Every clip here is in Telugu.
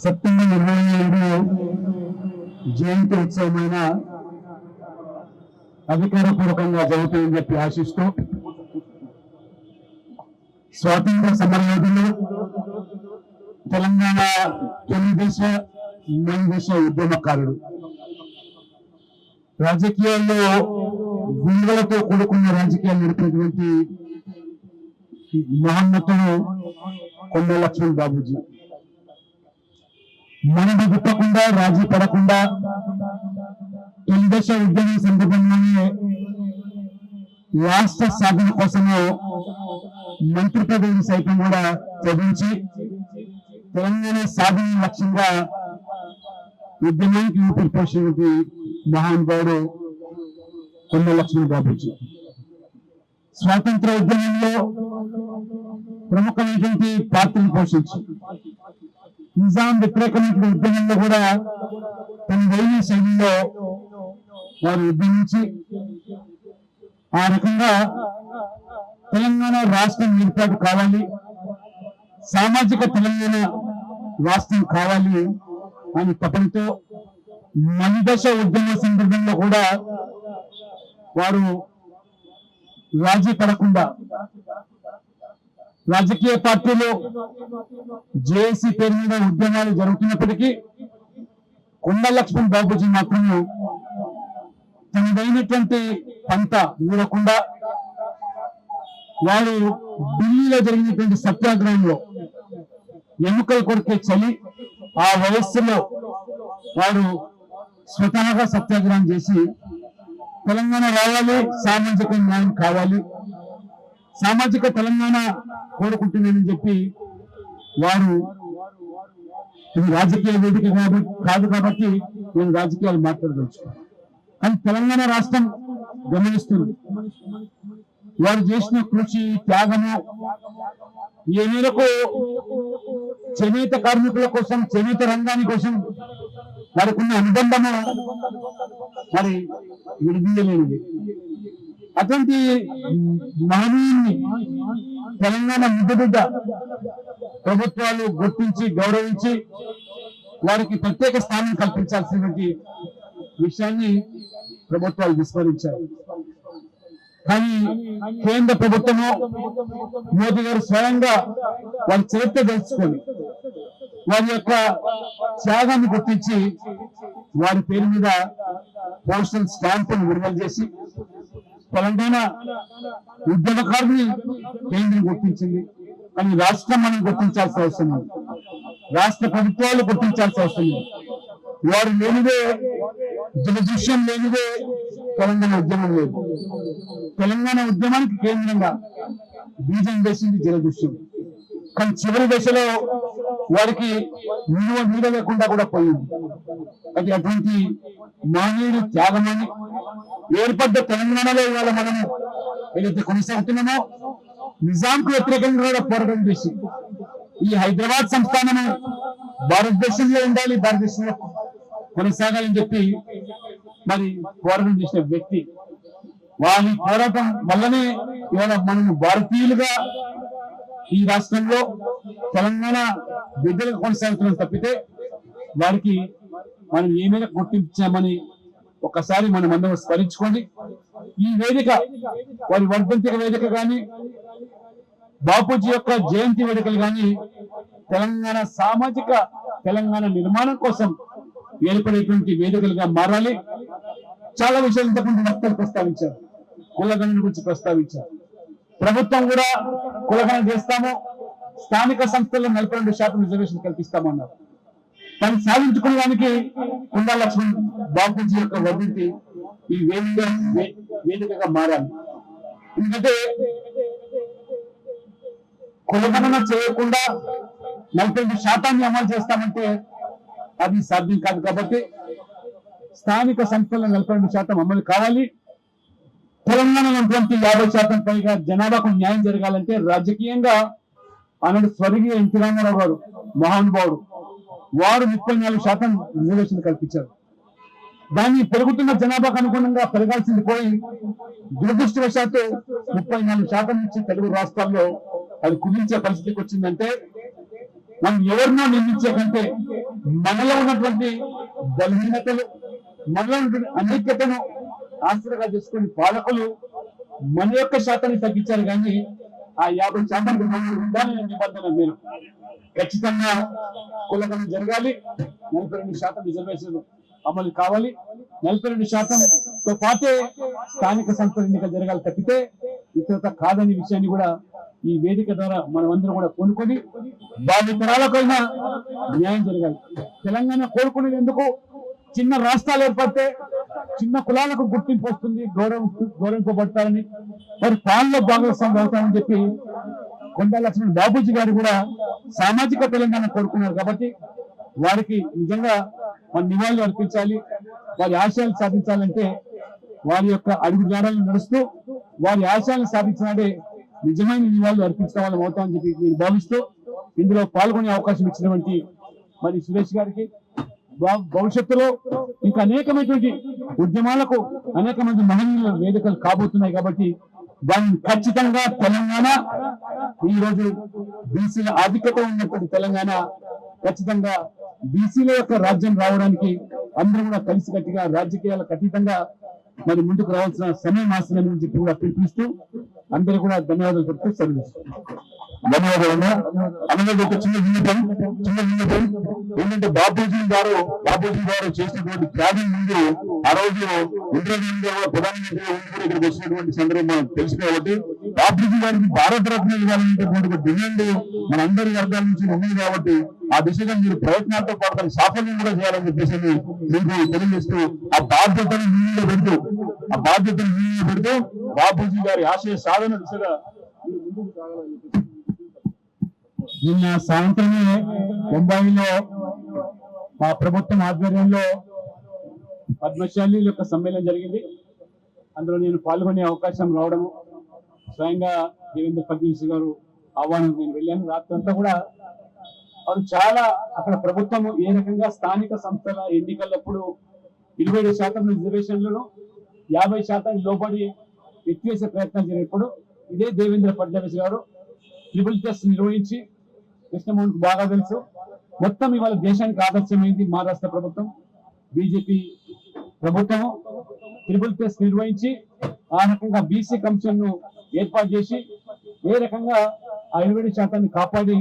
సెప్టెంబర్ 27 జయంతి ఉత్సవమైన అధికారపూర్వకంగా జరుగుతుందని చెప్పి ఆశిస్తూ, స్వాతంత్ర సమరయోధులు, తెలంగాణ తొలిదశ ముందశ ఉద్యమకారుడు, రాజకీయాల్లో విలువలతో కూడుకున్న రాజకీయాలు నడిపినటువంటి మహమ్మతుడు కొండ లక్ష్మణ్ బాబూజీ మనది గుట్టకుండా రాజీ పడకుండా తొలిదశ ఉద్యమం సందర్భంలోనే రాష్ట్ర సాధన కోసము మంత్రి పదవిని సైతం కూడా త్యజించి తెలంగాణ సాధన లక్ష్యంగా ఉద్యమానికి ఊపిరి పోసినటువంటి మహానుభావుడు కొండ లక్ష్మణ్ బాబూజీ. స్వాతంత్ర ఉద్యమంలో ప్రముఖమైనటువంటి పాత్రను పోషించి నిజాం వ్యతిరేకమైన ఉద్యమంలో కూడా తన వైద్య శైలిలో వారు ఉద్యమించి ఆ రకంగా తెలంగాణ రాష్ట్రం ఏర్పాటు కావాలి, సామాజిక తెలంగాణ రాష్ట్రం కావాలి అని తపనతో మలిదశ ఉద్యమ సందర్భంలో కూడా వారు రాజీ పడకుండా రాజకీయ పార్టీలు జేఏసీ పేరు మీద ఉద్యమాలు జరుగుతున్నప్పటికీ కొండ లక్ష్మణ్ బాబూజీ మాత్రమే తనదైనటువంటి పంట ఊడకుండా వారు ఢిల్లీలో జరిగినటువంటి సత్యాగ్రహంలో ఎముకలు కొరికే చలి ఆ వయస్సులో వారు స్వతహాగా సత్యాగ్రహం చేసి తెలంగాణ రావాలి, సామాజిక న్యాయం కావాలి, సామాజిక తెలంగాణ కోరుకుంటున్నానని చెప్పి వారు ఇది రాజకీయ వేదిక కాదు కాబట్టి నేను రాజకీయాలు మాట్లాడవచ్చు కానీ తెలంగాణ రాష్ట్రం గమనిస్తుంది. వారు చేసిన కృషి, త్యాగము ఏ మేరకు చేనేత కార్మికుల కోసం, చేనేత రంగాని కోసం వారికి ఉన్న అనుబంధము మరి విడిదీయలేనిది. అటువంటి మహనీయుని తెలంగాణ ముద్దుబిడ్డ ప్రభుత్వాలు గుర్తించి గౌరవించి వారికి ప్రత్యేక స్థానం కల్పించాల్సినటువంటి విషయాన్ని ప్రభుత్వాలు విస్మరించారు. కానీ కేంద్ర ప్రభుత్వము మోదీ గారు స్వయంగా వారి చరిత్ర తెలుసుకొని వారి యొక్క త్యాగాన్ని గుర్తించి వారి పేరు మీద పోస్టల్ స్టాంపును విడుదల చేసి తెలంగాణ ఉద్యమకారుని కేంద్రం గుర్తించింది. కానీ రాష్ట్రం మనం గుర్తించాల్సిన అవసరం ఉంది, రాష్ట్ర ప్రభుత్వాలు గుర్తించాల్సిన అవసరం ఉంది. వారు లేనిదే, జలదృశ్యం లేనిదే తెలంగాణ ఉద్యమం లేదు. తెలంగాణ ఉద్యమానికి కేంద్రంగా బీజం వేసింది జలదృశ్యం. కానీ చివరి దశలో వారికి నీడ లేకుండా కూడా పోయింది. అది అటువంటి మానవుడి త్యాగమని ఏర్పడ్డ తెలంగాణలో ఇవాళ మనము ఏదైతే కొనసాగుతున్నామో నిజాంకు వ్యతిరేకంగా కూడా పోరాటం చేసి ఈ హైదరాబాద్ సంస్థానము భారతదేశంలో ఉండాలి, భారతదేశంలో కొనసాగాలని చెప్పి మరి పోరాటం చేసిన వ్యక్తి. వారి పోరాటం వల్లనే ఇవాళ మనము భారతీయులుగా ఈ రాష్ట్రంలో తెలంగాణ బిడ్డలకు కొనసాగుతున్నాం తప్పితే వారికి మనం ఏమైనా గుర్తించామని ఒకసారి మనం అందరం స్మరించుకోండి. ఈ వేదిక వారి వర్ధంతిక వేదిక కానీ బాపూజీ యొక్క జయంతి వేదికలు కానీ తెలంగాణ సామాజిక తెలంగాణ నిర్మాణం కోసం ఏర్పడేటువంటి వేదికలుగా మారాలి. చాలా విషయాలు ఇంతకుముందు వక్తలు ప్రస్తావించారు, కులగణన గురించి ప్రస్తావించారు. ప్రభుత్వం కూడా కులగణన చేస్తాము, స్థానిక సంస్థల్లో 42% రిజర్వేషన్ కల్పిస్తామన్నారు. దాన్ని సాధించుకోవడానికి కొండ లక్ష్మణ్ బాపూజీ యొక్క వర్ధంతి ఈ వేదికగా మారాలి. ఎందుకంటే కులగణన చేయకుండా 42% అమలు చేస్తామంటే అది సాధ్యం కాదు. కాబట్టి స్థానిక సంస్థల 42% అమలు కావాలి. తెలంగాణలో 50% పైగా జనాభాకు న్యాయం జరగాలంటే రాజకీయంగా ఆనాడు స్వర్గీయ ఎన్టీ రామారావు గారు మహానుభావుడు, వారు 34% రిజర్వేషన్ కల్పించారు. దాన్ని పెరుగుతున్న జనాభాకు అనుగుణంగా పెరగాల్సింది పోయి దురదృష్టవశాత్తు 34% నుంచి తెలుగు రాష్ట్రాల్లో అది కుదించే పరిస్థితికి వచ్చిందంటే మనం ఎవరినో నిర్మించే కంటే మనలో ఉన్నటువంటి బలహీనతలు, మనలో ఉన్నటువంటి అనైక్యతను ఆసరాగా చేసుకుని పాలకులు మన యొక్క శాతాన్ని తగ్గించారు, కానీ ఆ 50% ఉండాలనే నిబంధన మీరు ఖచ్చితంగా కులగణన జరగాలి. 42% రిజర్వేషన్ అమలు కావాలి. 42%తో పాటే స్థానిక సంస్థల ఎన్నిక జరగాలి తప్పితే ఇతరత కాదని విషయాన్ని కూడా ఈ వేదిక ద్వారా మనమందరం కూడా కోరుకొని భావి తరాలకైనా న్యాయం జరగాలి. తెలంగాణ కోరుకునేది ఎందుకు? చిన్న రాష్ట్రాలు ఏర్పడితే చిన్న కులాలకు గుర్తింపు వస్తుంది, గౌరవింపబడతారని, మరి పాలనలో భాగస్వామ్యం అవుతారని చెప్పి కొండా లక్ష్మణ్ బాబూజీ గారు కూడా సామాజిక తెలంగాణ కోరుకున్నారు. కాబట్టి వారికి నిజంగా మన నివాళులు అర్పించాలి. వారి ఆశయాలు సాధించాలంటే వారి యొక్క అడుగు జాడలను నడుస్తూ వారి ఆశయాలను సాధించినాడే నిజమైన నివాళులు అర్పించడం వాళ్ళం అవుతామని చెప్పి నేను భావిస్తూ ఇందులో పాల్గొనే అవకాశం ఇచ్చినటువంటి మరి సురేష్ గారికి, భవిష్యత్తులో ఇంకా అనేకమైనటువంటి ఉద్యమాలకు అనేక మంది మహనీయుల వేదికలు కాబోతున్నాయి. కాబట్టి దాన్ని ఖచ్చితంగా తెలంగాణ ఈ రోజు బీసీల ఆధిక్యత ఉన్నటువంటి తెలంగాణ ఖచ్చితంగా బీసీల యొక్క రాజ్యం రావడానికి అందరూ కూడా కలిసికట్టుగా రాజకీయాలకు అతీతంగా మరి ముందుకు రావాల్సిన సమయం ఆసనని చెప్పి కూడా పిలిపిస్తూ అందరూ కూడా ధన్యవాదాలు చెప్తూ సెలవు. ధన్యవాదాలు. అలాగే ఒక చిన్న విన్నపం ఏంటంటే బాపూజీ గారు చేసినటువంటి త్యాగం ముందు ఆ రోజు ఇందిరాగాంధీ గారు ప్రధానమంత్రి ఇక్కడికి వచ్చినటువంటి సందర్భం మనకు తెలుసు. కాబట్టి బాపూజీ గారికి భారతరత్న ఇవ్వాలనేటటువంటి డిమాండ్ మన అందరి వర్గాల నుంచి ఉన్నది. కాబట్టి ఆ దిశగా మీరు ప్రయత్నాలతో పాటు దాన్ని సాఫల్యం కూడా చేయాలని చెప్పేసి మీకు తెలియజేస్తూ ఆ బాధ్యతను మీలో పెడుతూ బాపూజీ గారి ఆశయ సాధన దిశగా ముందుకు సాగాలని చెప్పేసి నిన్న సాయంత్రమే ముంబైలో మా ప్రభుత్వం ఆధ్వర్యంలో పద్మశాలి యొక్క సమ్మేళనం జరిగింది. అందులో నేను పాల్గొనే అవకాశం రావడము, స్వయంగా దేవేంద్ర ఫడ్నవీస్ గారు ఆహ్వానం నేను వెళ్ళాను. రాత్రి అంతా కూడా వారు చాలా అక్కడ ప్రభుత్వం ఏ రకంగా స్థానిక సంస్థల ఎన్నికలప్పుడు 27% రిజర్వేషన్లను 50% లోబడి ఎత్తివేసే ప్రయత్నం జరిగినప్పుడు ఇదే దేవేంద్ర ఫడ్నవీస్ గారు ట్రిపుల్ టెస్ట్ నిర్వహించి, కృష్ణమోహన్ బాగా తెలుసు, మొత్తం ఇవాళ దేశానికి ఆదర్శమైంది మహారాష్ట్ర ప్రభుత్వం, బీజేపీ ప్రభుత్వం ట్రిపుల్ టెస్ట్ నిర్వహించి ఆ రకంగా బీసీ కమిషన్ ను ఏర్పాటు చేసి ఏ రకంగా ఆ 27% కాపాడి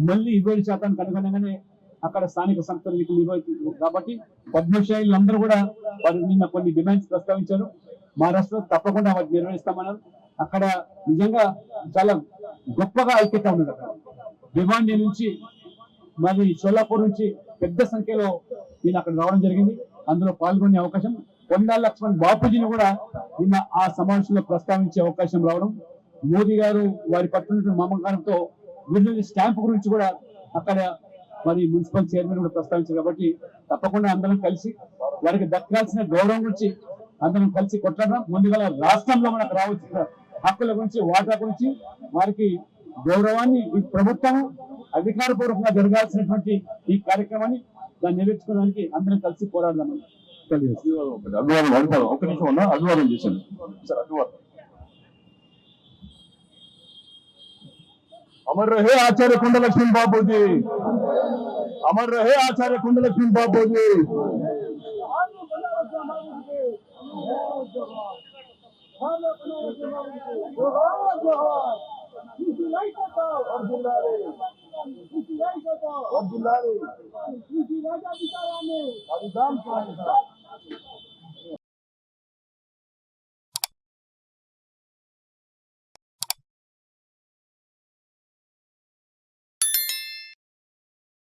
మళ్ళీ 27% అనుగుణంగానే అక్కడ స్థానిక సంస్థలు నిర్వహించారు. కాబట్టి పద్మశాలీలందరూ కూడా వారు నిన్న కొన్ని డిమాండ్స్ ప్రస్తావించారు. మహారాష్ట్రలో తప్పకుండా వాటిని నిర్వహిస్తామన్నారు. అక్కడ నిజంగా చాలా గొప్పగా ఐక్యత ఉన్నది. అక్కడ భివాండి నుంచి మరి సోలాపూర్ నుంచి పెద్ద సంఖ్యలో నేను అక్కడ రావడం జరిగింది. అందులో పాల్గొనే అవకాశం, కొండా లక్ష్మణ్ బాపూజీని కూడా నిన్న ఆ సమావేశంలో ప్రస్తావించే అవకాశం రావడం, మోదీ గారు వారి పట్ల మమకారంతో విడుదల స్టాంప్ గురించి కూడా అక్కడ మరి మున్సిపల్ చైర్మన్ కూడా ప్రస్తావించారు. కాబట్టి తప్పకుండా అందరం కలిసి వారికి దక్కాల్సిన గౌరవం గురించి అందరం కలిసి కొట్లాడడం, ముందుగా రాష్ట్రంలో మనకు రావాల్సిన హక్కుల గురించి, వాటా గురించి, వారికి గౌరవాన్ని ఈ ప్రభుత్వం అధికారపూర్వకంగా జరగాల్సినటువంటి ఈ కార్యక్రమాన్ని దాన్ని నెరవేర్చుకోవడానికి అందరం కలిసి పోరాడదామని ఒక నిమిషం ఉన్నా అభివాదం చేశాను సార్. అభివాదం. अमर रहे आचार्य कुंड लक्ष्मी बाबू जी, अमर रहे आचार्य कुंड लक्ष्मी बाबू जी। और